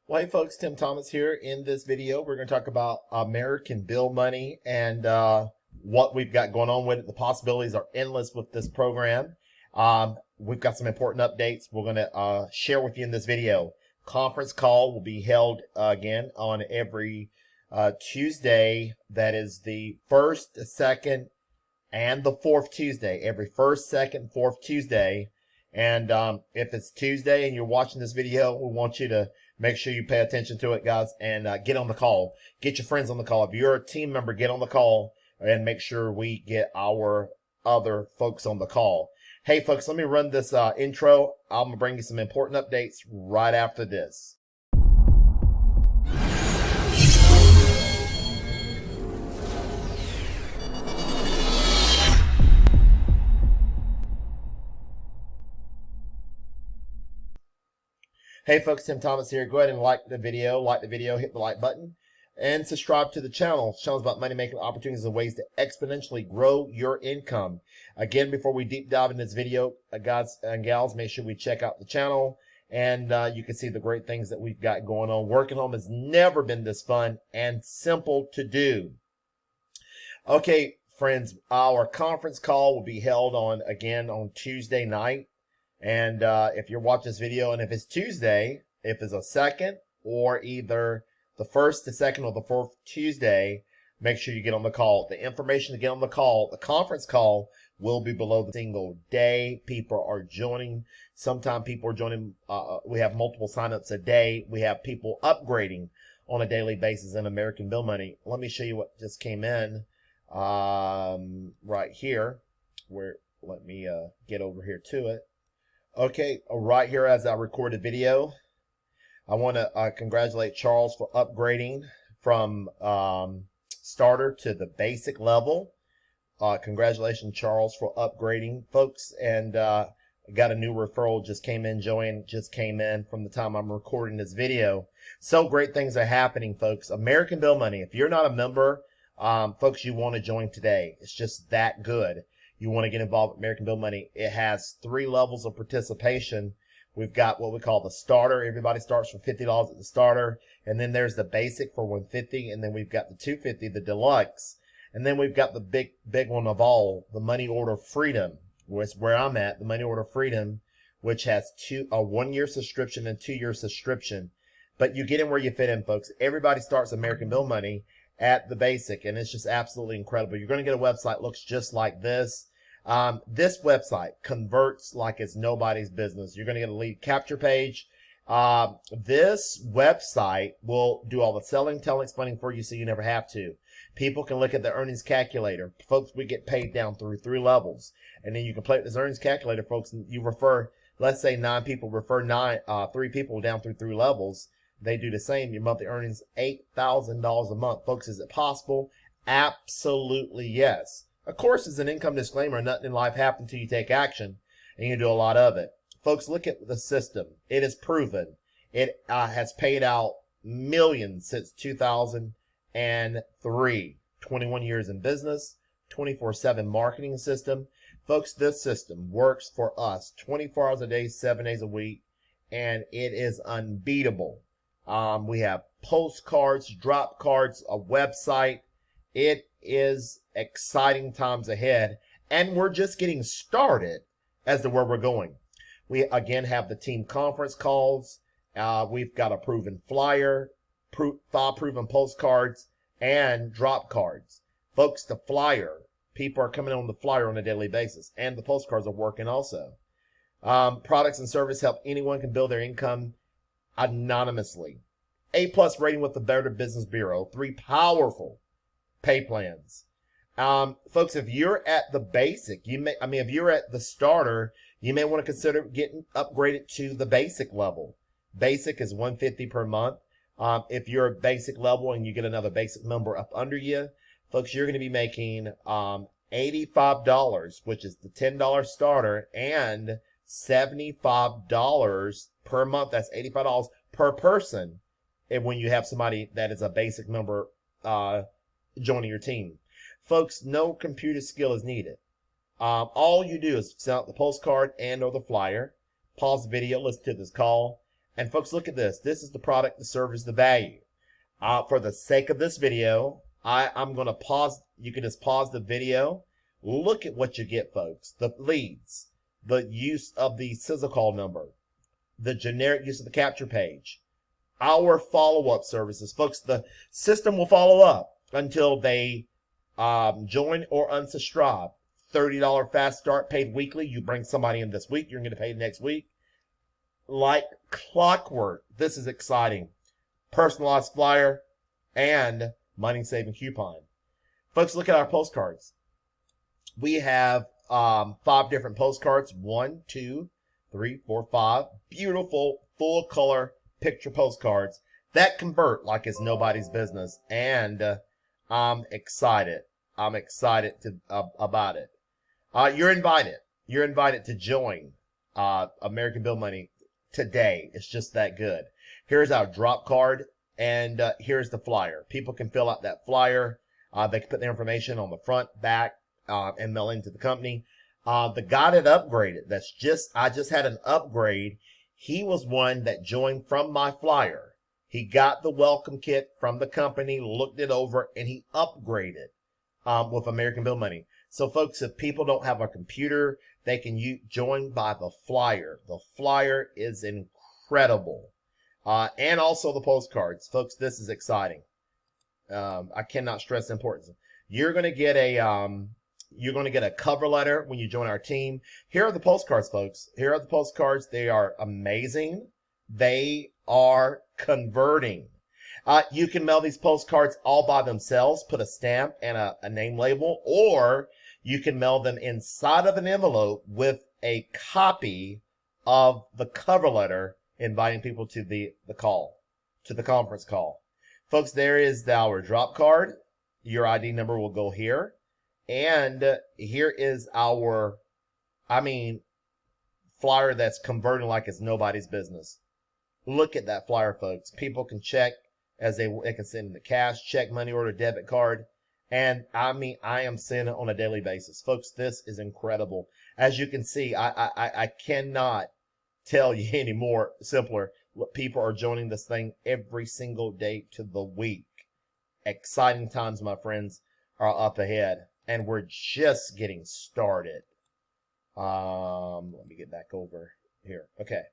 Well, hey folks, Tim Thomas here. In this video, we're going to talk about American Bill Money and what we've got going on with it. The possibilities are endless with this program. We've got some important updates we're going to share with you in this video. Conference call will be held again on every Tuesday. That is the first, second, and the fourth Tuesday. Every first, second, fourth Tuesday. And if it's Tuesday and you're watching this video, we want you to make sure you pay attention to it, guys, and get on the call. Get your friends on the call. If you're a team member, get on the call and make sure we get our other folks on the call. Hey, folks, let me run this intro. I'm going to bring you some important updates right after this. Hey folks, Tim Thomas here. Go ahead and like the video, hit the like button, and subscribe to the channel. The channel is about money making opportunities and ways to exponentially grow your income. Again, before we deep dive in this video, guys and gals, make sure we check out the channel, and you can see the great things that we've got going on. Working home has never been this fun and simple to do. Okay, friends, our conference call will be held on Tuesday night. And if you're watching this video, and if it's Tuesday, if it's a second or either the first, the second, or the fourth Tuesday, make sure you get on the call. The information to get on the call, the conference call, will be below the single day. People are joining. Sometimes people are joining. We have multiple signups a day. We have people upgrading on a daily basis in American Bill Money. Let me show you what just came in right here. Let me get over here to it. Okay, right here as I recorded video, I want to congratulate Charles for upgrading from starter to the basic level. Congratulations, Charles, for upgrading, folks. And I got a new referral just came in. Joanne just came in from the time I'm recording this video. So great things are happening, folks. American Bill Money. If you're not a member, folks, you want to join today. It's just that good. You want to get involved with American Bill Money. It has 3 levels of participation. We've got what we call the starter. Everybody starts from $50 at the starter. And then there's the basic for $150. And then we've got the $250, the deluxe. And then we've got the big one of all, the Money Order Freedom, which is where I'm at, the Money Order Freedom, which has a 1-year subscription and 2-year subscription. But you get in where you fit in, folks. Everybody starts American Bill Money at the basic, and it's just absolutely incredible. You're going to get a website that looks just like this. This website converts like it's nobody's business. You're going to get a lead capture page. This website will do all the selling, telling, explaining for you so you never have to. People can look at the earnings calculator. Folks, we get paid down through 3 levels. And then you can play with this earnings calculator, folks, and you refer, let's say 9 people refer 3 people down through 3 levels. They do the same. Your monthly earnings, $8,000 a month. Folks, is it possible? Absolutely yes. Of course, as an income disclaimer, nothing in life happens until you take action, and you do a lot of it. Folks, look at the system. It is proven. It has paid out millions since 2003. 21 years in business, 24/7 marketing system. Folks, this system works for us 24 hours a day, 7 days a week, and it is unbeatable. We have postcards, drop cards, a website. It is exciting times ahead, and we're just getting started as to where we're going. We again have the team conference calls. We've got a proven flyer, 5 proven postcards, and drop cards. Folks, the flyer, people are coming on the flyer on a daily basis, and the postcards are working also. Products and service help anyone can build their income anonymously. A+ rating with the Better Business Bureau. 3 powerful pay plans. Folks, if you're at the basic, if you're at the starter, you may want to consider getting upgraded to the basic level. Basic is $150 per month. If you're a basic level and you get another basic member up under you, folks, you're going to be making $85, which is the $10 starter, and $75 per month. That's $85 per person. And when you have somebody that is a basic member joining your team. Folks, no computer skill is needed. All you do is send out the postcard and or the flyer, pause the video, listen to this call, And folks, look at this. This is the product, the service, the value. For the sake of this video, I'm going to pause. You can just pause the video. Look at what you get, folks. The leads, the use of the sizzle call number, the generic use of the capture page, our follow-up services. Folks, the system will follow up until they join or unsubscribe. $30 fast start paid weekly. You bring somebody in this week, you're going to get paid next week. Like clockwork. This is exciting. Personalized flyer and money-saving coupon. Folks, look at our postcards. We have 5 different postcards. 1, 2, 3, 4, 5. Beautiful, full-color picture postcards that convert like it's nobody's business. And I'm excited. I'm excited about it. You're invited. You're invited to join American Bill Money today. It's just that good. Here's our drop card, and here's the flyer. People can fill out that flyer. They can put their information on the front, back, and mail into the company. The guy that upgraded, I just had an upgrade. He was one that joined from my flyer. He got the welcome kit from the company, looked it over, and he upgraded with American Bill Money. So, folks, if people don't have a computer, they can join by the flyer. The flyer is incredible. And also the postcards. Folks, this is exciting. I cannot stress the importance. You're going to get a cover letter when you join our team. Here are the postcards, folks. Here are the postcards. They are amazing. They are converting. You can mail these postcards all by themselves, put a stamp and a name label, or you can mail them inside of an envelope with a copy of the cover letter inviting people to the conference call. Folks, there is our drop card. Your ID number will go here. And here is our, flyer that's converting like it's nobody's business. Look at that flyer, folks. People can check as they can send in the cash, check, money order, debit card. And I am seeing it on a daily basis. Folks, this is incredible. As you can see, I cannot tell you any more simpler. People are joining this thing every single day to the week. Exciting times, my friends, are up ahead. And we're just getting started. Let me get back over here. Okay.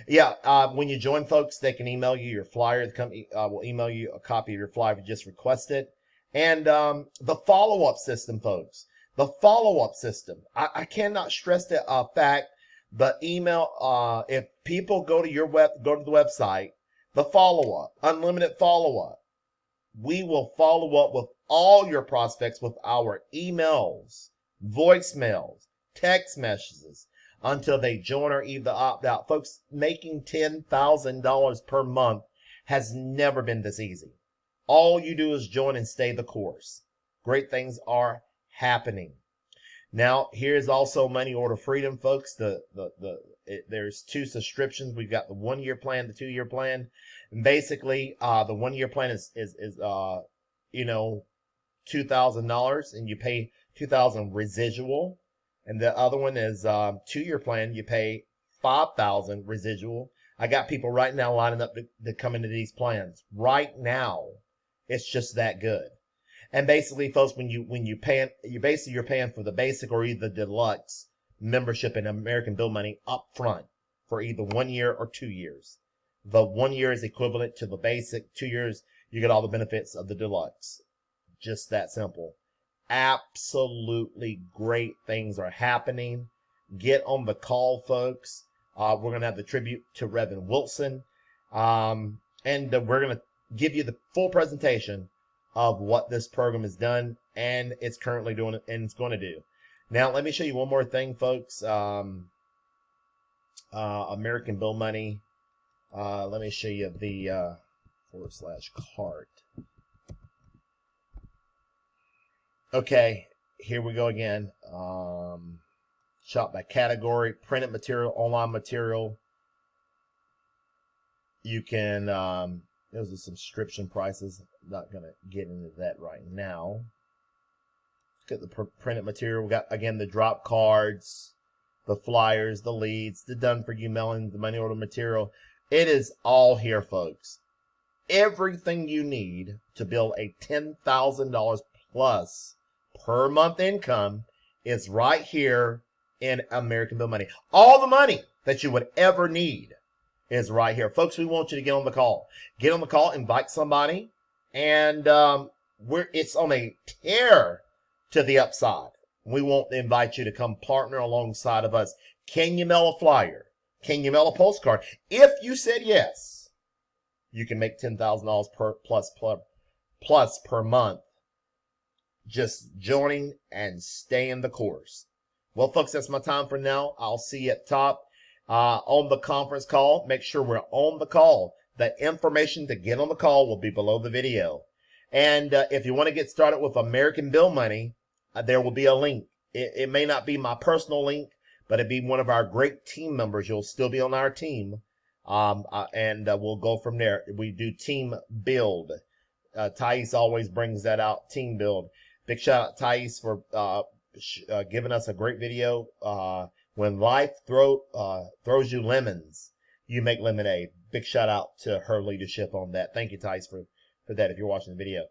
Yeah, when you join, folks, they can email you your flyer. The company will email you a copy of your flyer if you just request it. And the follow-up system, folks. The follow-up system. I cannot stress the fact, the email, if people go to the website, the follow-up, unlimited follow-up. We will follow up with all your prospects with our emails, voicemails, text messages until they join or either opt out. Folks, making $10,000 per month has never been this easy. All you do is join and stay the course. Great things are happening. Now, here's also Money Order Freedom, folks. There's 2 subscriptions. We've got the 1-year plan, the 2-year plan. And basically, the 1-year plan is $2,000, and you pay $2,000 residual. And the other one is 2-year plan. You pay $5,000 residual. I got people right now lining up to come into these plans right now. It's just that good. And basically, folks, when you're paying for the basic or either deluxe membership in American Bill Money up front for either 1 year or 2 years. The 1 year is equivalent to the basic. 2 years, you get all the benefits of the deluxe. Just that simple. Absolutely great things are happening. Get on the call, folks. We're going to have the tribute to Reverend Wilson. And we're going to give you the full presentation of what this program has done and it's currently doing and it's going to do. Now, let me show you one more thing, folks. American Bill Money. Let me show you the /cart. Okay, here we go again. Shop by category, printed material, online material. You can, those are subscription prices. I'm not going to get into that right now. Look at the printed material. We got, again, the drop cards, the flyers, the leads, the done-for-you mailing, the money order material. It is all here, folks. Everything you need to build a $10,000 plus per month income is right here in American Build Money. All the money that you would ever need is right here. Folks, we want you to get on the call. Get on the call, invite somebody, and it's on a tear to the upside. We want to invite you to come partner alongside of us. Can you mail a flyer? Can you mail a postcard? If you said yes, you can make $10,000 plus per month just joining and staying the course. Well, folks, that's my time for now. I'll see you at top on the conference call. Make sure we're on the call. The information to get on the call will be below the video. And if you want to get started with American Build Money, there will be a link. It may not be my personal link, but it'd be one of our great team members. You'll still be on our team. And we'll go from there. We do team build. Thais always brings that out, team build. Big shout out, Thais, for giving us a great video. When life throws you lemons, you make lemonade. Big shout out to her leadership on that. Thank you, Thais, for that if you're watching the video.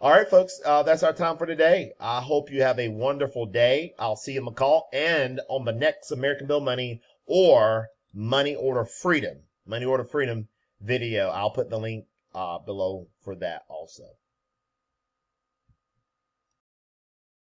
All right, folks, that's our time for today. I hope you have a wonderful day. I'll see you on the call and on the next American Build Money or Money Order Freedom video. I'll put the link below for that also.